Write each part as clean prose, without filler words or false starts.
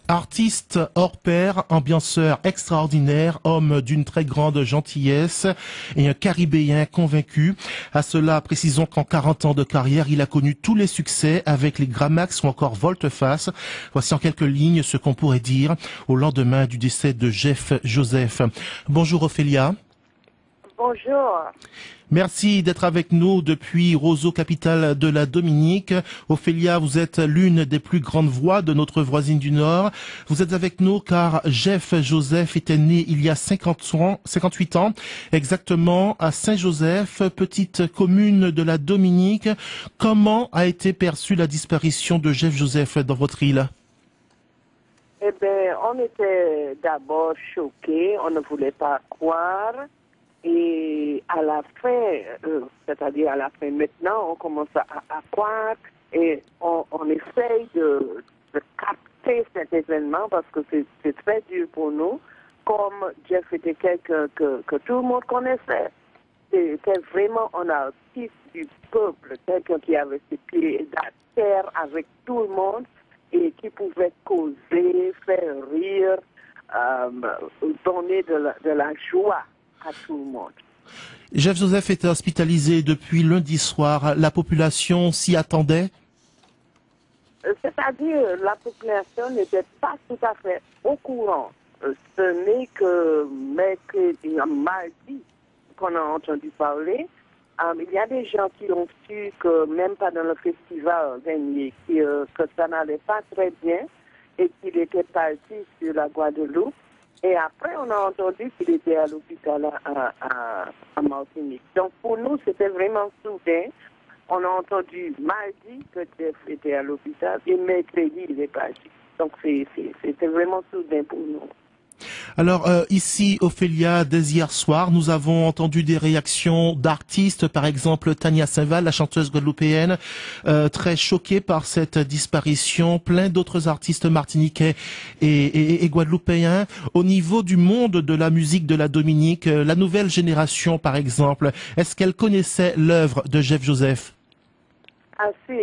Artiste hors pair, ambianceur extraordinaire, homme d'une très grande gentillesse et un Caribéen convaincu. À cela, précisons qu'en 40 ans de carrière, il a connu tous les succès avec les Gramax ou encore Volte-Face. Voici en quelques lignes ce qu'on pourrait dire au lendemain du décès de Jeff Joseph. Bonjour Ophélia. Bonjour. Merci d'être avec nous depuis Roseau, capitale de la Dominique. Ophélia, vous êtes l'une des plus grandes voix de notre voisine du Nord. Vous êtes avec nous car Jeff Joseph était né il y a 58 ans, exactement à Saint-Joseph, petite commune de la Dominique. Comment a été perçue la disparition de Jeff Joseph dans votre île? Eh bien, on était d'abord choqués, on ne voulait pas croire. Et à la fin, c'est-à-dire à la fin maintenant, on commence à croire et on essaye de capter cet événement parce que c'est très dur pour nous. Comme Jeff était quelqu'un que tout le monde connaissait. C'était vraiment un artiste du peuple, quelqu'un qui avait ses pieds à terre avec tout le monde et qui pouvait causer, faire rire, donner de la joie à tout le monde. Jeff Joseph était hospitalisé depuis lundi soir. La population s'y attendait? C'est-à-dire, la population n'était pas tout à fait au courant. Ce n'est que mardi qu'on a entendu parler. Il y a des gens qui ont su que même pendant le festival dernier, que ça n'allait pas très bien et qu'il était parti sur la Guadeloupe. Et après, on a entendu qu'il était à l'hôpital à Martinique. Donc, pour nous, c'était vraiment soudain. On a entendu mardi que Jeff était à l'hôpital et mercredi, il est parti. Donc, c'était vraiment soudain pour nous. Alors ici, Ophélia, dès hier soir, nous avons entendu des réactions d'artistes, par exemple Tania Saint-Val, la chanteuse guadeloupéenne, très choquée par cette disparition, plein d'autres artistes martiniquais et guadeloupéens. Au niveau du monde de la musique de la Dominique, la nouvelle génération, par exemple, est-ce qu'elle connaissait l'œuvre de Jeff Joseph? Ah si,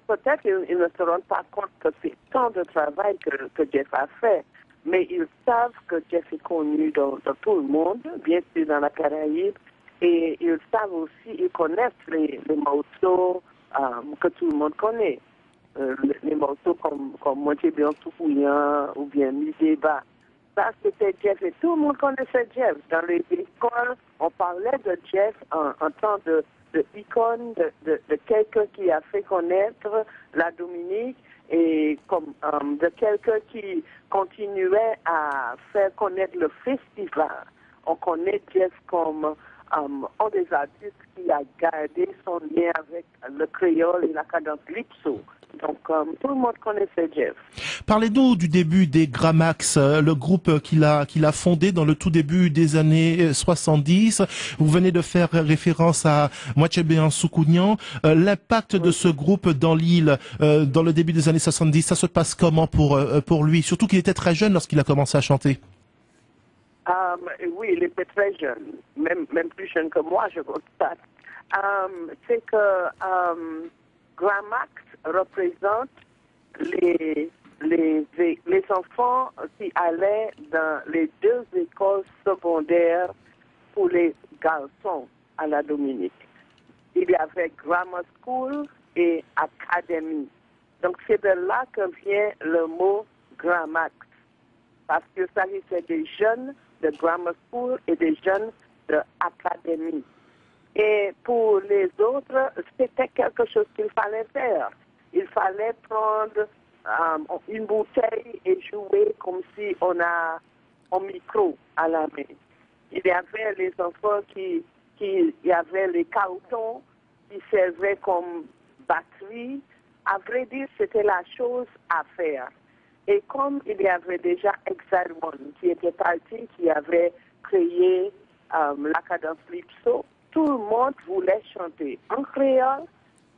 peut-être ils ne se rendent pas compte que c'est tant de travail que Jeff a fait. Mais ils savent que Jeff est connu dans tout le monde, bien sûr dans la Caraïbe, et ils savent aussi, ils connaissent les morceaux que tout le monde connaît. Les morceaux comme Moitié bien Soukouyan ou bien Mi Débat. Ça, c'était Jeff et tout le monde connaissait Jeff. Dans les écoles, on parlait de Jeff en tant de icône, de quelqu'un qui a fait connaître la Dominique et comme de quelqu'un qui continuait à faire connaître le festival. On connaît Jeff comme un des artistes qui a gardé son lien avec le créole et la cadence Lipso. Donc, tout le monde connaissait Jeff. Parlez-nous du début des Gramax, le groupe qu'il a fondé dans le tout début des années 70. Vous venez de faire référence à Mouachébéan Soukounian. L'impact de ce groupe dans l'île, dans le début des années 70, ça se passe comment pour lui? Surtout qu'il était très jeune lorsqu'il a commencé à chanter. Oui, il était très jeune, même plus jeune que moi, je constate. C'est que Gramax représente les enfants qui allaient dans les deux écoles secondaires pour les garçons à la Dominique. Il y avait Grammar School et Academy. Donc c'est de là que vient le mot Gramax, parce qu'il s'agissait des jeunes de Grammar School et des jeunes de Academy. Et pour les autres, c'était quelque chose qu'il fallait faire. Il fallait prendre une bouteille et jouer comme si on a un micro à la main. Il y avait les enfants qui y avait les cartons qui servaient comme batterie. À vrai dire, c'était la chose à faire. Et comme il y avait déjà Exile One qui était parti, qui avait créé la cadence Lipso, tout le monde voulait chanter en créole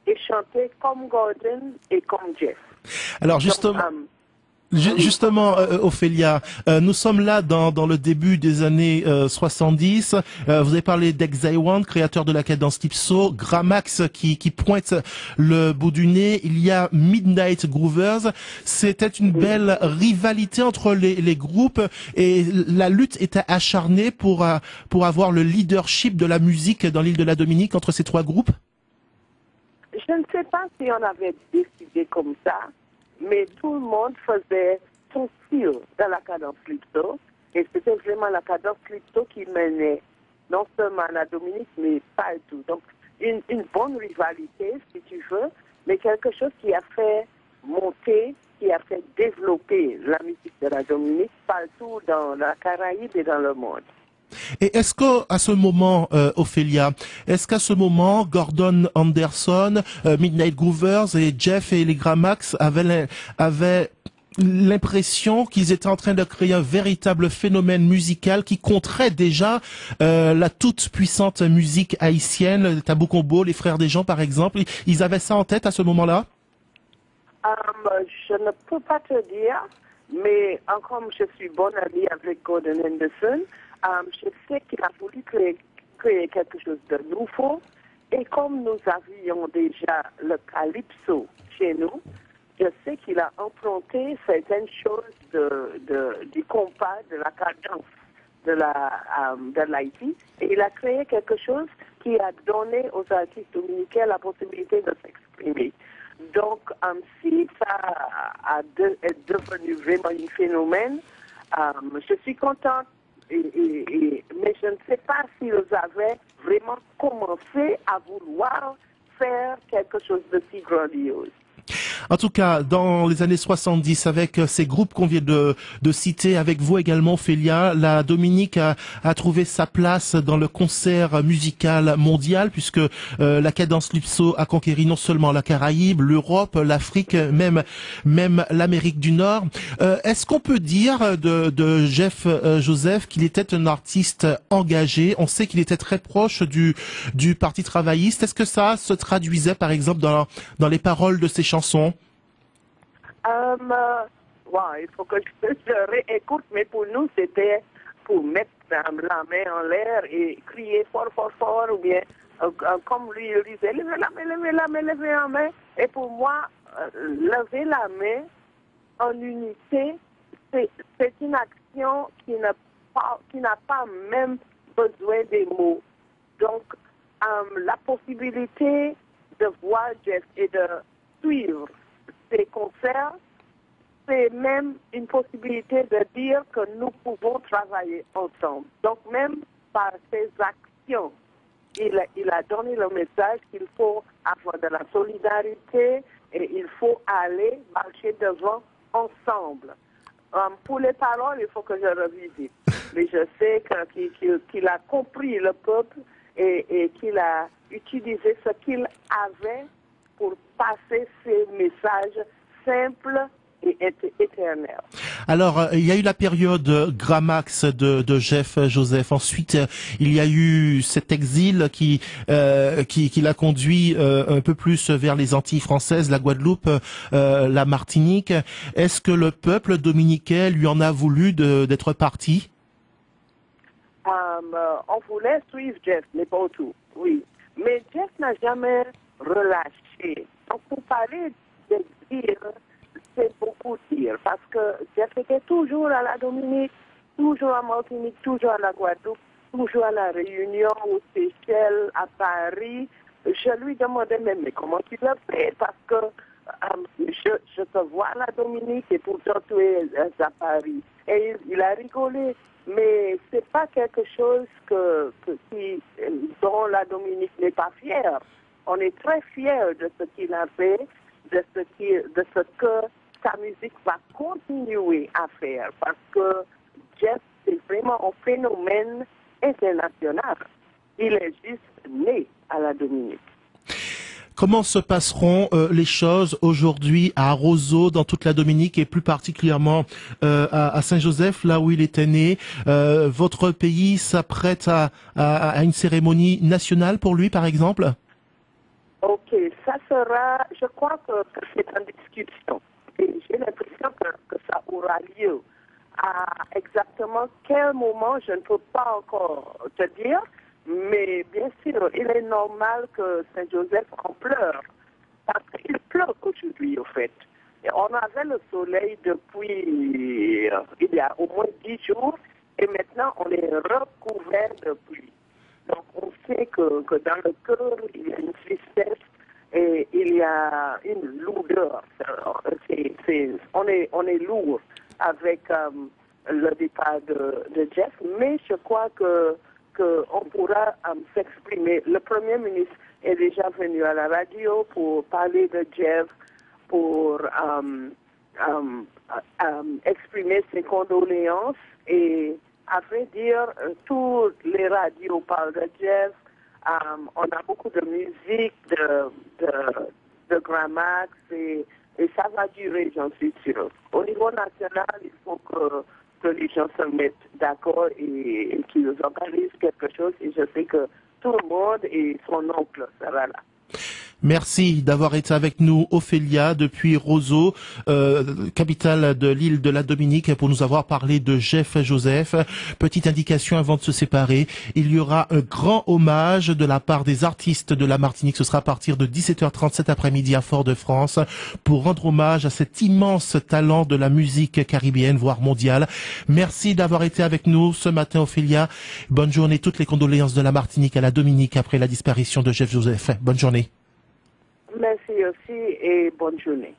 et chanter comme Gordon et comme Jeff. Alors justement, Justement, Ophélia, nous sommes là dans le début des années 70. Vous avez parlé d'Exaiwan, créateur de la cadence Calypso, Gramax qui pointe le bout du nez. Il y a Midnight Groovers. C'était une belle rivalité entre les groupes et la lutte était acharnée pour avoir le leadership de la musique dans l'île de la Dominique entre ces trois groupes. Je ne sais pas si on avait décidé comme ça, mais tout le monde faisait son style dans la cadence Calypso. Et c'était vraiment la cadence Calypso qui menait non seulement la Dominique, mais partout. Donc, une bonne rivalité, si tu veux, mais quelque chose qui a fait monter, qui a fait développer la musique de la Dominique partout dans la Caraïbe et dans le monde. Et est-ce qu'à ce moment, Ophélia, est-ce qu'à ce moment, Gordon Anderson, Midnight Groovers et Jeff et les Gramax avaient l'impression qu'ils étaient en train de créer un véritable phénomène musical qui contrait déjà la toute puissante musique haïtienne, Tabou Combo, les Frères des Gens par exemple. Ils avaient ça en tête à ce moment-là? Je ne peux pas te dire, mais comme je suis bonne amie avec Gordon Anderson, je sais qu'il a voulu créer quelque chose de nouveau. Et comme nous avions déjà le calypso chez nous, je sais qu'il a emprunté certaines choses du compas, de la cadence de l'Haïti, et il a créé quelque chose qui a donné aux artistes dominicains la possibilité de s'exprimer. Donc, si ça est devenu vraiment un phénomène, je suis contente, mais je ne sais pas s'ils avaient vraiment commencé à vouloir faire quelque chose de si grandiose. En tout cas, dans les années 70, avec ces groupes qu'on vient de citer, avec vous également, Ophélia, la Dominique a trouvé sa place dans le concert musical mondial, puisque la cadence Calypso a conquéri non seulement la Caraïbe, l'Europe, l'Afrique, même l'Amérique du Nord. Est-ce qu'on peut dire de Jeff Joseph qu'il était un artiste engagé? On sait qu'il était très proche du Parti travailliste. Est-ce que ça se traduisait, par exemple, dans les paroles de ses chansons? Il faut que je réécoute, mais pour nous, c'était pour mettre la main en l'air et crier fort, fort, fort, ou bien, comme lui, il disait, levez la main, levez la main, levez la main. Et pour moi, lever la main en unité, c'est une action qui n'a pas même besoin des mots. Donc, la possibilité de voir Jeff et de suivre ces concerts, c'est même une possibilité de dire que nous pouvons travailler ensemble. Donc même par ses actions, il a donné le message qu'il faut avoir de la solidarité et il faut aller marcher devant ensemble. Pour les paroles, il faut que je revisite. Mais je sais qu'il a compris le peuple et qu'il a utilisé ce qu'il avait pour passer ces messages simples et éternels. Alors, il y a eu la période Gramax de Jeff Joseph. Ensuite, il y a eu cet exil qui l'a conduit un peu plus vers les Antilles françaises, la Guadeloupe, la Martinique. Est-ce que le peuple dominicain lui en a voulu d'être parti? On voulait suivre Jeff, mais pas tout, oui. Mais Jeff n'a jamais relâché. Donc, pour parler d'exil, c'est beaucoup dire, parce que Jeff était toujours à la Dominique, toujours à Martinique, toujours à la Guadeloupe, toujours à la Réunion, aux Seychelles, à Paris. Je lui demandais même, mais comment tu l'as fait? Parce que je te vois à la Dominique et pourtant tu es à Paris. Et il a rigolé. Mais c'est pas quelque chose dont la Dominique n'est pas fière. On est très fiers de ce qu'il a fait, de ce que sa musique va continuer à faire. Parce que Jeff, c'est vraiment un phénomène international. Il est juste né à la Dominique. Comment se passeront les choses aujourd'hui à Roseau, dans toute la Dominique et plus particulièrement à Saint-Joseph, là où il était né? Votre pays s'apprête à une cérémonie nationale pour lui, par exemple? Ok, ça sera, je crois que c'est en discussion. Et j'ai l'impression que ça aura lieu. À exactement quel moment, je ne peux pas encore te dire, mais bien sûr, il est normal que Saint-Joseph en pleure, parce qu'il pleut aujourd'hui, au fait. Et on avait le soleil depuis il y a au moins 10 jours, et maintenant on est recouvert de pluie. Donc on sait que dans le cœur, il y a une tristesse et il y a une lourdeur. On est lourd avec le départ de Jeff, mais je crois que on pourra s'exprimer. Le Premier ministre est déjà venu à la radio pour parler de Jeff, pour exprimer ses condoléances, et à vrai dire, toutes les radios parlent de Jeff. On a beaucoup de musique de Grand Max, et ça va durer, j'en suis sûre. Au niveau national, il faut que les gens se mettent d'accord et qu'ils organisent quelque chose, et je sais que tout le monde et son oncle sera là. Merci d'avoir été avec nous, Ophélia, depuis Roseau, capitale de l'île de la Dominique, pour nous avoir parlé de Jeff Joseph. Petite indication avant de se séparer, il y aura un grand hommage de la part des artistes de la Martinique. Ce sera à partir de 17h30 cet après-midi à Fort-de-France, pour rendre hommage à cet immense talent de la musique caribéenne, voire mondiale. Merci d'avoir été avec nous ce matin, Ophélia. Bonne journée. Toutes les condoléances de la Martinique à la Dominique après la disparition de Jeff Joseph. Bonne journée. Merci aussi et bonne journée.